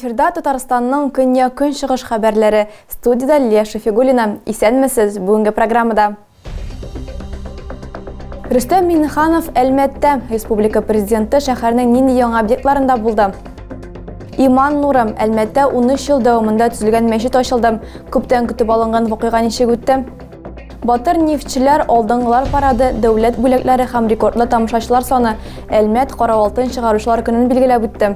Эфирда Татарстанның көньяк-көнчыгыш хәбәрләре. Студияда Леша Фигулина. Исәнмесез бүгенге программада. Рөстәм Миннеханов Әлмәттә республика президенты шәһәрнең нинди яңа объектларында булды. Иман нурым Әлмәттә 13 ел дәвамында төзелгән мәчет ачылды. Күптән көтеп алынган вакыйга ничек үтте? Батыр нефтчеләр алдыңгылар парады, дәүләт бүләкләре һәм рекордлы тамашачылар саны Әлмәт каравалтын чыгаручылар көнен билгеләп үтте.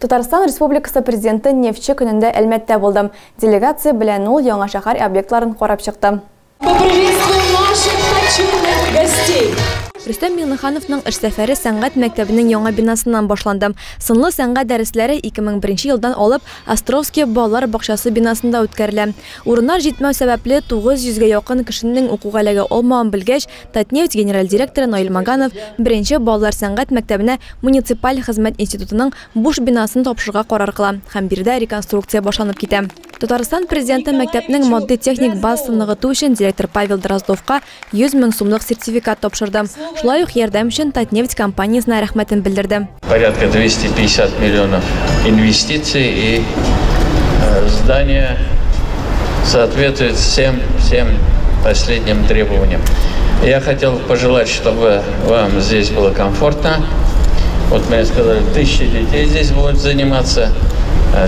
Татарстан Республикасы президенты нефтче көнендә Әлмәттә булды. Делегация белән ул яңа шәһәр объектларын карап чыкты. Поприветствуем наших почетных гостей. Рөстәм Миннехановның эш сәфәре сәнгать мәктәбенең яңа бинасыннан башланды. Сынлы сәнгать дәресләре 2001 елдан алып Островский балалар бакчасы бинасында үткәрелә. Урыннар җитмәү сәбәпле 900-гә якын кешенең укуга эләгә алмавын белгәч, Татнефть генераль директоры Наил Маганов беренче балалар сәнгать мәктәбенә муниципаль хезмәт институтының буш бинасын тапшырырга карар кыла һәм биредә реконструкция башланып китә. Татарстан президенты мәктәпнең матди техник базасын ныгыту өчен директор Павел Дроздовка 100 000 сумлык сертификат тапшырды. Шулай ук ярдәм өчен Татнефть компаниясына рәхмәтен белдерде. Порядка 250 миллионов инвестиций, и здание соответствует всем последним требованиям. Я хотел пожелать, чтобы вам здесь было комфортно. Вот мне сказали, 1000 детей здесь будут заниматься.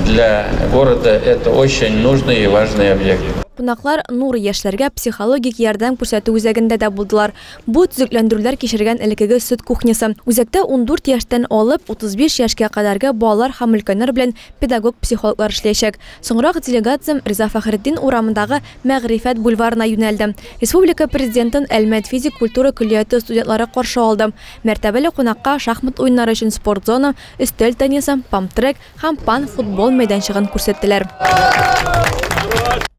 Для города это очень нужный и важный объект. Кунаклар нур яшьләргә психологик ярдәм күрсәтү үзәгендә дә булдылар. Бу төзекләндерүләр кичергән элекеге сөт кухнясы. Үзәктә 14 яшьтән алып 35 яшькә кадәрге балалар һәм өлкәннәр белән педагог психологлар эшләячәк. Соңрак делегация Риза Фәхретдин урамындагы Мәгърифәт бульварына юнәлде. Республика президентын Әлмәт физик культура көллияты студентлары каршы алды. Мәртәбәле кунакка шахмат уеннары өчен спорт зона, өстәл теннисы, памп-трек һәм пан-футбол мәйданчыгын күрсәттеләр.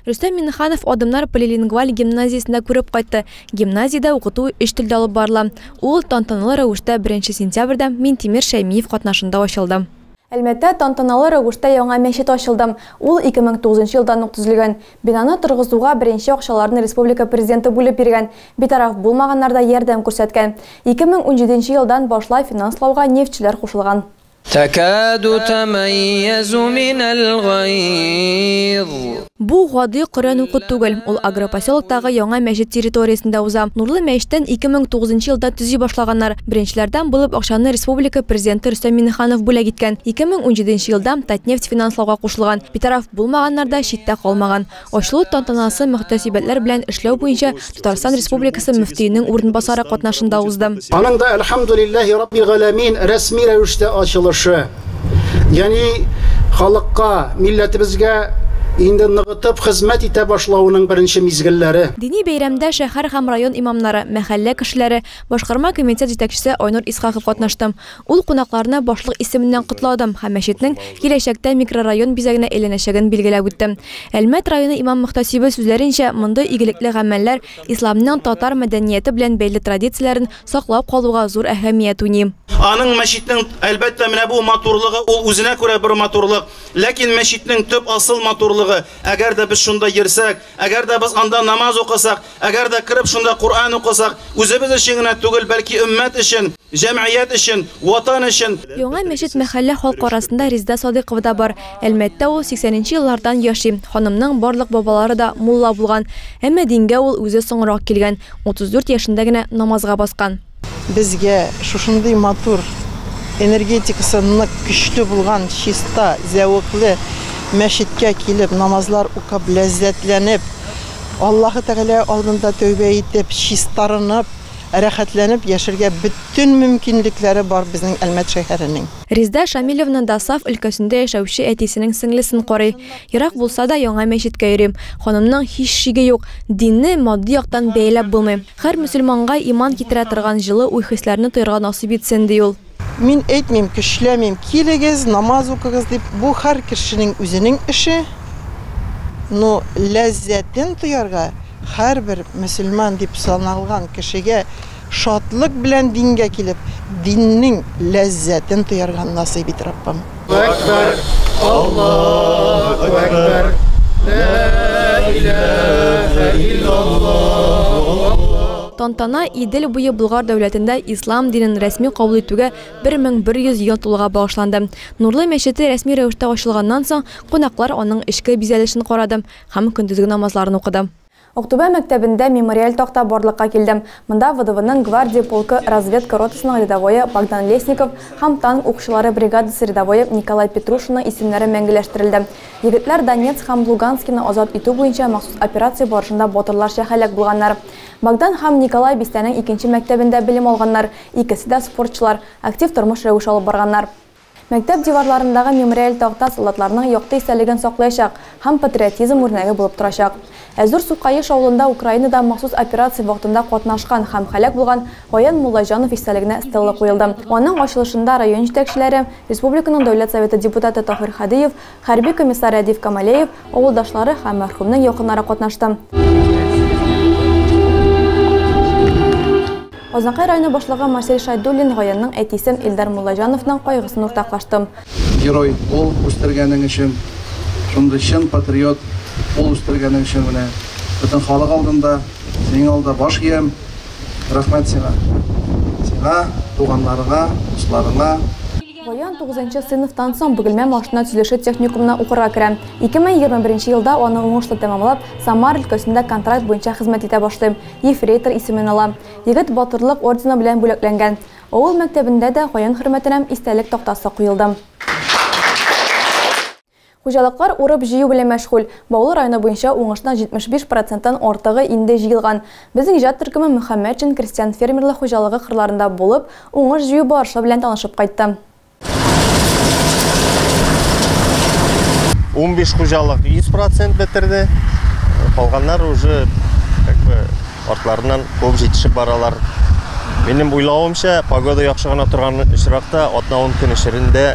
Рөстәм Миннеханов Адымнар полилингваль гимназиясендә күреп кайтты. Гимназиядә укыту 3 телдә алып барыла. Ул тантаналы рәвештә 1 сентябрьдә Минтимер Шәймиев катнашында ачылды. Әлмәттә тантаналы рәвештә яңа мәчет ачылды. Ул 2009 елдан ук төзелгән. Бинаны торгызуга беренче акчаларны республика президенты бүлеп биргән. Битараф булмаганнарда ярдәм күрсәткән. 2017 елдан башлай финанслауга нефтчеләр кушылган. تكاد تميز من الغيظ. Бу гади Коръән укыт түгел. Ул агропоселоктагы яңа мәчет территориясендә уза. Нурлы мәчеттән 2009 елда төзи башлаганнар. Беренчеләрдән булып акчаны республика президенты Рөстәм Миннеханов бүләк иткән. 2017 елда Татнефть финанслауга кушылган. Битараф булмаганнарда читтә калмаган. Ачылу тантанасы мөхтәсибәтләр белән эшләү буенча Татарстан Республикасы мөфтиенең урынбасары катнашында узды. Аның да әлхәмдүлиллаһи раббил галәмин рәсми рәвештә ачылышы. Яни халыкка, милләтебезгә инде ныгытып хезмәт итә башлауның беренче мизгелләре. Дини бәйрәмдә шәһәр һәм район имамнары, мәхәллә кешеләре, башкарма комитет җитәкчесе Айнур Исхаков катнашты. Ул кунакларны башлык исеменнән котлады һәм мәчетнең киләчәктә микрорайон бизәгенә әйләнәчәген билгеләп үтте. Әлмәт районы имам мөхтәсибе сүзләренчә, мондый игелекле гамәлләр исламның татар мәдәнияте белән бәйле традицияләрен саклап калуга зур әһәмият уйный. Аның мәчетнең әлбәттә менә бу матурлыгы ул үзенә күрә бер матурлык, ләкин мәчетнең төп асыл матурлыгы, әгәр дә без шунда йөрсәк, әгәр дә без анда намаз укысак, әгәр дә киреп шунда Кур'ан укысак, үзебез өчен генә түгел, бәлки өммәт өчен, җәмгыять өчен, ватан өчен. Яңа мәчет мәхәллә халкы арасында Резда Садыйкова да бар. Әлмәттә ул 80нче еллардан яши. Ханымның барлык бабалары да мулла булган. Әмма дингә ул үзе соңрак килгән. 34 яшендә генә намазга баскан. Безгә шушындый матур энергетикасы нык көчле булган чиста, зәвыклы мәчеткә килеп намазлар укып ләззәтләнеп, Аллаһы Тәгалә алдында тәүбә итеп, чистарынып, рәхәтләнеп яшәргә бөтен мөмкинлекләре бар безнең Әлмәт шәһәренең. Резда Шамилевна Дасаф өлкәсендә яшәүче әтисенең сеңлесен карый. Ерак булса да яңа мәчеткә йөри. Ханымның һич шиге юк. Динне матди яктан бәйләп булмый. Һәр мөселманга иман китерә торган җылы уй-хисләрне тоярга насыйп итсен ди ул. Мин әйтмим, көчләмим, килегез, намаз укыгыз дип, бу һәр кешенең үзенең эше. Но ләззәтен тоярга һәрбер мөселман дип саналган кешегә шатлык белән дингә килеп, диннең ләззәтен тоярга насыйп ит Раббым. Акбар, Аллаһу акбар, ла илаһа иллаллаһ. Тантана Идел буе Болгар дәүләтендә ислам динен рәсми кабул итүгә 1100 ел тулуга багышланды. Нурлы мәчете рәсми рәвештә ачылганнан соң кунаклар аның эчке бизәлешен карады һәм көндезге намазларын укыды. Октябрь мәктәбендә мемориаль тақта барлыкка килде. Монда ВДВның гвардия полкы разведка ротасының рядовойы Богдан Лесников һәм танк укучылары бригадасы рядовойы Николай Петрушинның исемнәре мәңгеләштерелде. Егетләр Донецк һәм Луганскны азат итү буенча махсус операция барышында батырларча һәлак булганнар. Богдан һәм Николай Бистәнең 2нче мәктәбендә белем алганнар. Икесе дә спортчылар, актив тормыш рәвеш алып барганнар. Мәктәп диварларындагы мемориаль тақта солдатларның якты истәлеген саклаячак һәм патриотизм үрнәге булып торачак. Әзур Сукаеш авылында Украинада махсус операция вакытында катнашкан һәм һәлак булган Гаян Муллаҗанов истәлегенә стелла куелды. Аның ачылышында район җитәкчеләре, республиканың дәүләт советы депутаты Тахир Хадиев, хәрби комиссар Адив Камалеев, авылдашлары һәм мәрхүмнең якыннары катнашты. Озанкай районы башлыгы Марсель Шайдуллин Гаянның әтисен Илдар Муллаҗановның кайгысын уртаклашты. Герой ул үстергәнең өчен, шундый чын патриот ул үстергәнең өчен менә бөтен халык алдында, синең алда баш иям. Рәхмәт сиңа. Сиңа, туганнарыңа, дусларыңа. Гаян 9нчы сыйныфтан соң Бөгелмә машина төзелеше техникумына укырга керә. 2021 елда аны уңышлы тәмамлап, Самар өлкәсендә контракт буенча хезмәт итә башлый. Ефрейтор исемен ала. Егет батырлык ордены белән бүләкләнгән. Авыл мәктәбендә дә Гаян хөрмәтенә истәлек тактасы куелды. Хуҗалыклар урып җыю белән мәшгуль. Баулы районы буенча уңышның 75%-тан артыгы инде җыелган. Безнең иҗат төркеме Мөхәммәтшин крестьян фермерлык хуҗалыгы кырларында булып, уңыш җыю барышы белән танышып кайтты. 15 хуҗалык 100% бетерде. Калганнар уже артларыннан күп җитешеп баралар. Минем уйлавымча, погода яхшы гына торган очракта 10 көн эчендә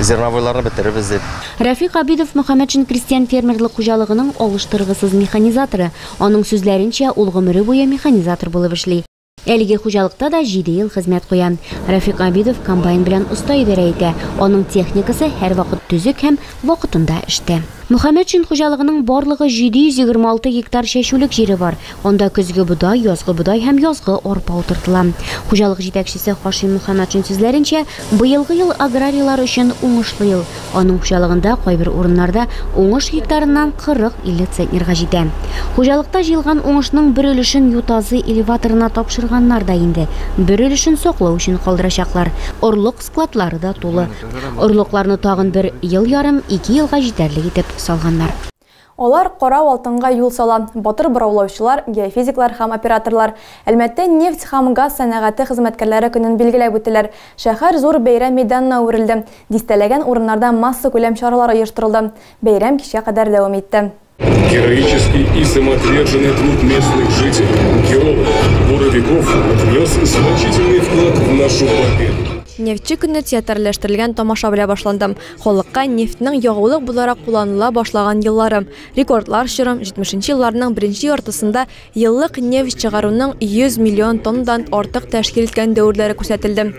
зерновойларны бетеребез дип. Рафик Абидов Мөхәммәтшин крестьян фермерлык хуҗалыгының алыштыргысыз механизаторы. Аның сүзләренчә, ул гомере буе механизатор булып эшли. Әлеге хуҗалыкта да 7 ел хезмәт куя. Рафик Абидов комбайн белән уста идарә итә. Аның техникасы һәр вакыт төзек һәм вакытында эштә. Мөхәммәтшин хуҗалыгының барлыгы 726 гектар чәчүлек җире бар. Анда көзге будай, язгы будай һәм язгы арпа утыртыла. Хуҗалык җитәкчесе Хашим Мөхәммәтшин сүзләренчә, быелгы ел аграрийлар өчен уңышлы ел. Аның хуҗалыгында кайбер урыннарда уңыш гектарыннан 40-50 центнерга җитә. Хуҗалыкта җыелган уңышның бер өлешен Ютазы элеваторына тапшырганнар да инде. Бер өлешен саклау өчен калдырачаклар. Орлык складлары да тулы. Орлыкларны тагын бер ел ярым, 2 елга җитәрлек итеп салганнар. Алар Карау алтынга юл сала. Батыр бораулаучылар, геофизиклар һәм операторлар. Әлмәттә нефть һәм газ сәнәгате хезмәткәрләре көнен билгеләп үттеләр. Шәһәр зур бәйрәм мәйданына үрелде. Дистәләгән урыннарда масса күләм чаралары оештырылды. Бәйрәм кичә кадәр дәвам итте. Героический и самоотверженный труд местных жителей, геологов, буровиков внес значительный вклад в нашу победу. Нефтче көнне театрлаштырылган тамаша белән башланды. Халыкка нефтнең ягулык буларак кулланыла башлаган еллары, рекордлар чорым 70нче елларның беренче яртысында еллык нефть чыгаруның 100 миллион тоннадан артык тәшкил иткән дәверләре күрсәтелде.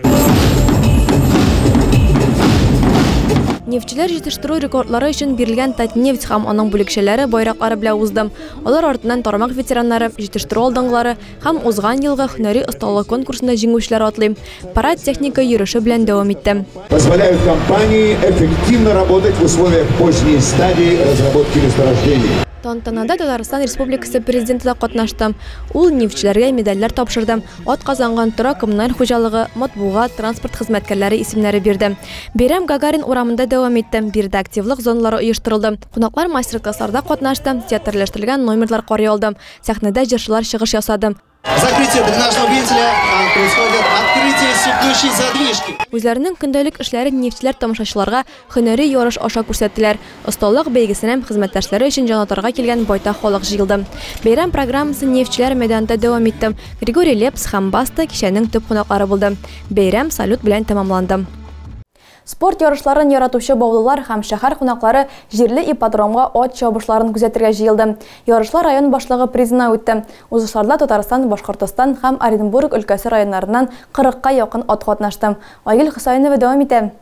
Нефтчеләр җитештерү рекордлары өчен бирелгән Татнефть һәм аның бүлекчәләре байраклары белән узды. Алар артыннан тармак ветераннары, җитештерү алдынгылары һәм узган елгы һөнәри осталык конкурсында җиңүчеләр атлый. Парад техника йөреше белән дәвам итте. Позволяют компании эффективно работать в условиях поздней стадии разработки месторождений. Тантанада Татарстан Республикасы президенты да катнашты. Ул нефтчеләргә медальләр тапшырды. Атказанган тора коммуналь хуҗалыгы, матбугат, транспорт хезмәткәрләре исемнәре бирде. Бәйрәм Гагарин урамында дәвам итте. Бирдә активлык зоналары оештырылды. Кунаклар мастер-классларда катнашты. Театрлаштырылган номерлар карый алды. Сәхнәдә җырчылар чыгыш ясады. Закрытие дренажного вентиля происходит открытие сыпучей задвижки. Үзләренең көндәлек эшләрен нефтчеләр тамашачыларга һөнәри ярыш аша күрсәттеләр. Осталык бәйгесенә хезмәттәшләре өчен җанатарга килгән байтак халык җыелды. Бәйрәм программасы нефтчеләр мәйданында дәвам итте. Григорий Лепс һәм Баста кичәнең төп кунаклары булды. Бәйрәм салют белән тәмамланды. Спорт ярышларын яратучы баулылар һәм шәһәр кунаклары җирле ипподромга ат чабышларын күзәтергә җыелды. Ярышлар район башлыгы призына үтте. Узышларда Татарстан, Башкортстан һәм Оренбург өлкәсе районнарыннан 40-ка якын ат катнашты. Айгөл Хусайнова дәвам итә.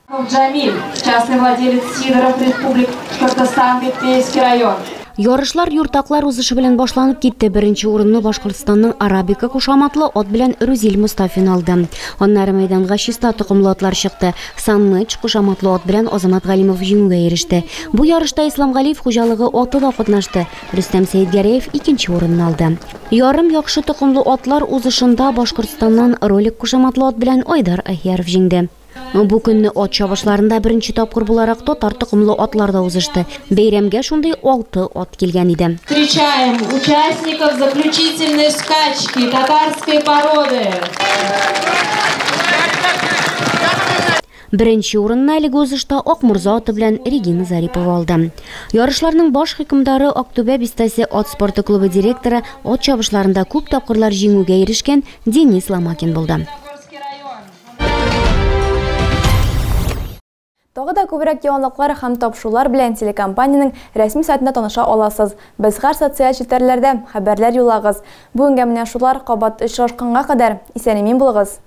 Джамиль, частный владелец Сидоров, Республика Башкортостан, Бетпейский район. Ярышлар юртаклар узышы белән башланып китте. Беренче урынны Башкортстанның Арабика кушаматлы от белән Рузил Мустафин алды. Аннары мәйданга чиста токымлы атлар чыкты. Санныч кушаматлы от белән Азамат Галимов җиңүгә иреште. Бу ярышта Ислам Галиев хуҗалыгы аты да катнашты. Рөстәм Сәйдгәрәев икенче урынны алды. Ярым яхшы токымлы атлар узышында Башкортстаннан ролик кушаматлы от белән Айдар Ахяров җиңде. Бу көнне от чабышларында беренче тапкыр буларак татар токымлы атларда узышты. Бәйрәмгә шундый 6 от килгән иде. Встречаем участников заключительной скачки татарской породы. Беренче урынны әлеге узышта Акмурза аты белән Регина Зарипова алды. Ярышларның баш хөкемдары Актүбә Бистәсе ат спорты клубы директоры от чабышларында күп тапкырлар җиңүгә ирешкән Денис Ламакин булды. Тагы да күбрәк яңалыклар һәм тапшырулар белән телекомпаниянең рәсми сайтында таныша аласыз. Без һәр социаль челтәрләрдә хәбәрләр юлагыз. Бүгенгә менә шулар, кабат очрашканга кадәр исән-имин булыгыз.